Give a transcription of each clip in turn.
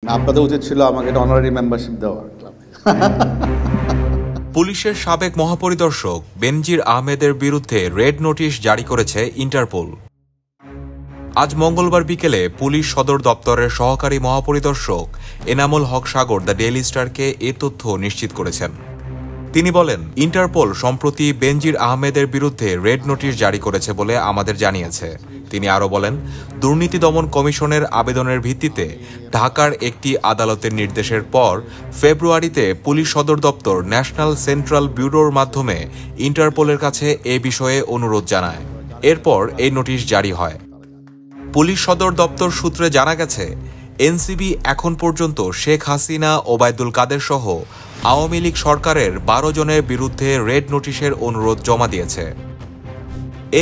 আপনাদের উচিত ছিল আমাকে একটা অনারারি মেম্বারশিপ দেওয়া। পুলিশের সাবেক মহাপরিদর্শক বেনজির আহমেদের বিরুদ্ধে রেড নোটিশ জারি করেছে ইন্টারপোল। আজ মঙ্গলবার বিকেলে পুলিশ সদর দপ্তরের সহকারী মহাপরিদর্শক এনামুল হক সাগর দ্য ডেইলি স্টারকে এ তথ্য নিশ্চিত করেছেন। তিনি বলেন, ইন্টারপোল সম্প্রতি বেনজির আহমেদের বিরুদ্ধে রেড নোটিশ জারি করেছে বলে আমাদের জানিয়েছে। তিনি আরও বলেন, দুর্নীতি দমন কমিশনের আবেদনের ভিত্তিতে ঢাকার একটি আদালতের নির্দেশের পর ফেব্রুয়ারিতে পুলিশ সদর দপ্তর ন্যাশনাল সেন্ট্রাল ব্যুরোর মাধ্যমে ইন্টারপোলের কাছে এ বিষয়ে অনুরোধ জানায়। এরপর এই নোটিশ জারি হয়। পুলিশ সদর দপ্তর সূত্রে জানা গেছে, এনসিবি এখন পর্যন্ত শেখ হাসিনা, ওবায়দুল কাদের সহ আওয়ামী লীগ সরকারের 12 জনের বিরুদ্ধে রেড নোটিশের অনুরোধ জমা দিয়েছে।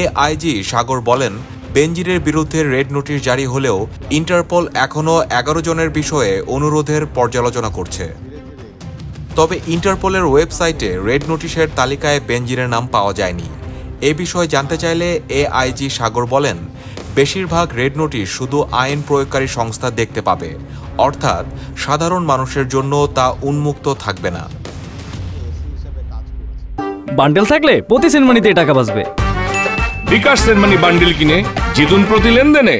এআইজি সাগর বলেন, বেনজিরের বিরুদ্ধে রেড নোটিশ জারি হলেও ইন্টারপোল এখনও 11 জনের বিষয়ে অনুরোধের পর্যালোচনা করছে। তবে ইন্টারপোলের ওয়েবসাইটে রেড নোটিশের তালিকায় বেনজিরের নাম পাওয়া যায়নি। এ বিষয়ে জানতে চাইলে এআইজি সাগর বলেন, বেশিরভাগ রেড নোটিশ শুধু আইন প্রয়োগকারী সংস্থা দেখতে পাবে, অর্থাৎ সাধারণ মানুষের জন্য তা উন্মুক্ত থাকবে না। বান্ডেল থাকলে প্রতি সেনমানিতে টাকা বাঁচবে। বিকাশ সেনমানি বান্ডেল কিনে জিতুন প্রতি লেনদেনে।